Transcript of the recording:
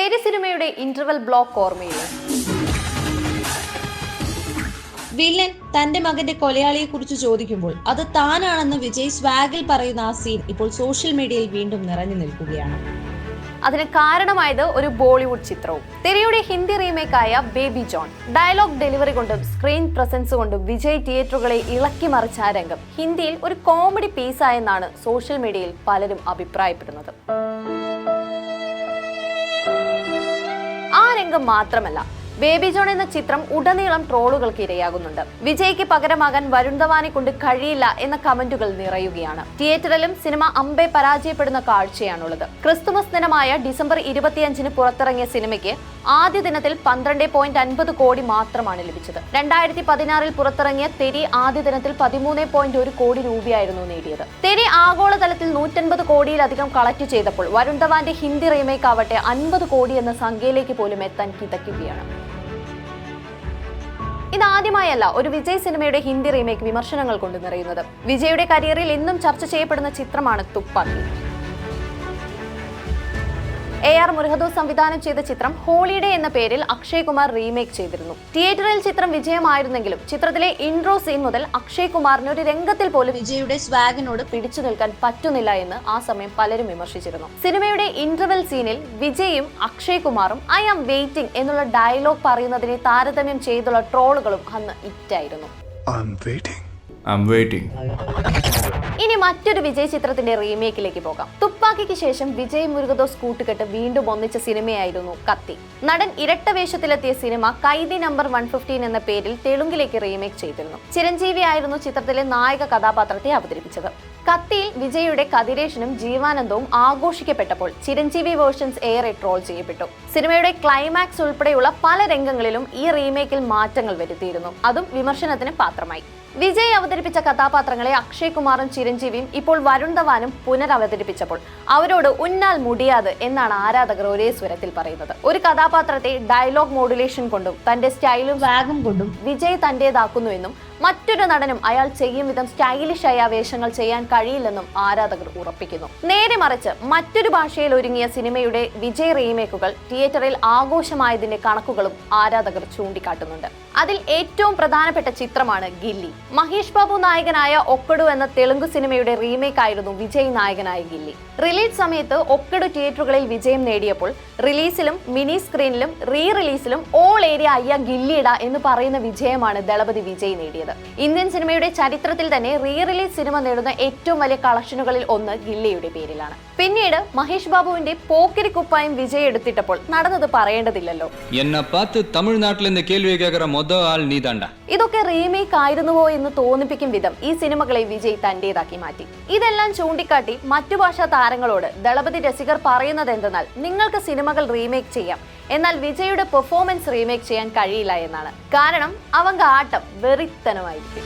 തെരി സിനിമയുടെ interval block ഓർമ്മയില്ലേ? Villain തന്റെ മകന്റെ കൊലയാളിയെ കുറിച്ച് ചോദിക്കുമ്പോൾ അത് താനാണെന്ന് വിജയ് സ്വാഗിൽ പറയുന്ന ആ സീൻ ഇപ്പോൾ സോഷ്യൽ മീഡിയയിൽ വീണ്ടും നിറഞ്ഞു നിൽക്കുകയാണ്. അതിന് കാരണമായത് ഒരു ബോളിവുഡ് ചിത്രവും. തെരിയുടെ ഹിന്ദി റീമേക്കായ ബേബി ജോൺ. ഡയലോഗ് ഡെലിവറി കൊണ്ടും സ്ക്രീൻ പ്രസൻസ് കൊണ്ടും വിജയ് തിയേറ്ററുകളെ ഇളക്കി മറിച്ച ആ രംഗം ഹിന്ദിയിൽ ഒരു കോമഡി പീസായെന്നാണ് സോഷ്യൽ മീഡിയയിൽ പലരും അഭിപ്രായപ്പെടുന്നത്. ആ രംഗം മാത്രമല്ല, ബേബി ജോൺ എന്ന ചിത്രം ഉടനീളം ട്രോളുകൾക്ക് ഇരയാകുന്നുണ്ട്. വിജയ്ക്ക് പകരമാകാൻ വരുൺ ധവാനെ കൊണ്ട് കഴിയില്ല എന്ന കമന്റുകൾ നിറയുകയാണ്. തിയേറ്ററിലും സിനിമ അമ്പെ പരാജയപ്പെടുന്ന കാഴ്ചയാണുള്ളത്. ക്രിസ്തുമസ് ദിനമായ ഡിസംബർ 25-ന് പുറത്തിറങ്ങിയ സിനിമയ്ക്ക് ആദ്യ ദിനത്തിൽ 12.50 കോടി മാത്രമാണ് ലഭിച്ചത്. 2016-ൽ പുറത്തിറങ്ങിയ തെരി ആദ്യ ദിനത്തിൽ 13.1 കോടി രൂപയായിരുന്നു നേടിയത്. തെരി ആഗോളതലത്തിൽ 150 കോടിയിലധികം കളക്ട് ചെയ്തപ്പോൾ വരുൺ ധവാന്റെ ഹിന്ദി റീമേക്ക് ആവട്ടെ 50 കോടി എന്ന സംഖ്യയിലേക്ക് പോലും എത്താൻ കിതയ്ക്കുകയാണ്. ഇതാദ്യമായല്ല ഒരു വിജയ് സിനിമയുടെ ഹിന്ദി റീമേക്ക് വിമർശനങ്ങൾ കൊണ്ട് നിറയുന്നത്. വിജയുടെ കരിയറിൽ എന്നും ചർച്ച ചെയ്യപ്പെടുന്ന ചിത്രമാണ് തുപ്പാക്കി. AR മുരുകദോസ് സംവിധാനം ചെയ്ത ചിത്രം ഹോളിഡേ എന്ന പേരിൽ അക്ഷയ് കുമാർ റീമേക്ക് ചെയ്തിരുന്നു. തിയേറ്ററിൽ ചിത്രം വിജയമായിരുന്നെങ്കിലും ചിത്രത്തിലെ ഇൻട്രോ സീൻ മുതൽ അക്ഷയ് കുമാറിന് ഒരു രംഗത്തിൽ പോലും വിജയുടെ സ്വാഗിനോട് പിടിച്ചു നിൽക്കാൻ പറ്റുന്നില്ല എന്ന് ആ സമയം പലരും വിമർശിച്ചിരുന്നു. സിനിമയുടെ ഇന്റർവെൽ സീനിൽ വിജയും അക്ഷയ് കുമാറും ഐ ആം വെയിറ്റിംഗ് എന്നുള്ള ഡയലോഗ് പറയുന്നതിനെ താരതമ്യം ചെയ്തുള്ള ട്രോളുകളും അന്ന് ഹിറ്റായിരുന്നു. ഇനി മറ്റൊരു വിജയ് ചിത്രത്തിന്റെ റീമേക്കിലേക്ക് പോകാം. തുപ്പാക്കിക്ക് ശേഷം വിജയ് മുരുകദോസ് കൂട്ടുകെട്ട് വീണ്ടും ഒന്നിച്ച സിനിമയായിരുന്നു കത്തി. നടൻ ഇരട്ട വേഷത്തിലെത്തിയ സിനിമ കൈദി നമ്പർ 115 എന്ന പേരിൽ തെലുങ്കിലേക്ക് റീമേക്ക് ചെയ്തിരുന്നു. ചിരഞ്ജീവി ആയിരുന്നു ചിത്രത്തിലെ നായക കഥാപാത്രത്തെ അവതരിപ്പിച്ചത്. കത്തിയിൽ വിജയുടെ കതിരേഷനും ജീവാനന്ദവും ആഘോഷിക്കപ്പെട്ടപ്പോൾ ചിരഞ്ജീവി വേർഷൻസ് ഏറെ ട്രോൾ ചെയ്യപ്പെട്ടു. സിനിമയുടെ ക്ലൈമാക്സ് ഉൾപ്പെടെയുള്ള പല രംഗങ്ങളിലും ഈ റീമേക്കിൽ മാറ്റങ്ങൾ വരുത്തിയിരുന്നു. അതും വിമർശനത്തിന് പാത്രമായി. വിജയ് അവതരിപ്പിച്ച കഥാപാത്രങ്ങളെ അക്ഷയ് കുമാറും ചിരഞ്ജീവിയും ഇപ്പോൾ വരുൺ ധവാനും പുനരവതരിപ്പിച്ചപ്പോൾ അവരോട് ഉന്നാൽ മുടിയാത് എന്നാണ് ആരാധകർ ഒരേ സ്വരത്തിൽ പറയുന്നത്. ഒരു കഥാപാത്രത്തെ ഡയലോഗ് മോഡുലേഷൻ കൊണ്ടും തന്റെ സ്റ്റൈലും വാഗും കൊണ്ടും വിജയ് തന്റേതാക്കുന്നുവെന്നും മറ്റൊരു നടനും അയാൾ ചെയ്യും വിധം സ്റ്റൈലിഷായ വേഷങ്ങൾ ചെയ്യാൻ കഴിയില്ലെന്നും ആരാധകർ ഉറപ്പിക്കുന്നു. നേരെ മറിച്ച് മറ്റൊരു ഭാഷയിൽ ഒരുങ്ങിയ സിനിമയുടെ വിജയ് റീമേക്കുകൾ തിയേറ്ററിൽ ആഘോഷമായതിന്റെ കണക്കുകളും ആരാധകർ ചൂണ്ടിക്കാട്ടുന്നുണ്ട്. അതിൽ ഏറ്റവും പ്രധാനപ്പെട്ട ചിത്രമാണ് ഗില്ലി. മഹേഷ് ബാബു നായകനായ ഒക്കഡു എന്ന തെലുങ്ക് സിനിമയുടെ റീമേക്ക് ആയിരുന്നു വിജയ് നായകനായ ഗില്ലി. റിലീസ് സമയത്ത് ഒക്കഡു തിയേറ്ററുകളിൽ വിജയം നേടിയപ്പോൾ റിലീസിലും മിനി സ്ക്രീനിലും റീ റിലീസിലും ഓൾ ഏരിയ അയ്യ ഗില്ലിയിട എന്ന് പറയുന്ന വിജയമാണ് ദളപതി വിജയ് നേടിയത്. ഇന്ത്യൻ സിനിമയുടെ ചരിത്രത്തിൽ തന്നെ റീ റിലീസ് സിനിമ നേടുന്ന ഏറ്റവും വലിയ കളക്ഷനുകളിൽ ഒന്ന് ഗില്ലിയുടെ പേരിലാണ്. പിന്നീട് മഹേഷ് ബാബുവിന്റെ പോക്കിരി കുപ്പായം വിജയ് എടുത്തിട്ടപ്പോൾ നടന്നത് പറയേണ്ടതില്ലല്ലോ. ഇതൊക്കെ റീമേക്ക് ആയിരുന്നുവോ എന്ന് തോന്നിപ്പിക്കും വിധം ഈ സിനിമകളെ വിജയ് തന്റേതാക്കി മാറ്റി. ഇതെല്ലാം ചൂണ്ടിക്കാട്ടി മറ്റു ഭാഷാ താരങ്ങളോട് ദളപതി രസികർ പറയുന്നത് എന്തെന്നാൽ നിങ്ങൾക്ക് സിനിമകൾ റീമേക്ക് ചെയ്യാം, എന്നാൽ വിജയുടെ പെർഫോമൻസ് റീമേക്ക് ചെയ്യാൻ കഴിയില്ല എന്നാണ്. കാരണം അവങ്ക ആട്ടം വെറിത്തനമായിരിക്കും.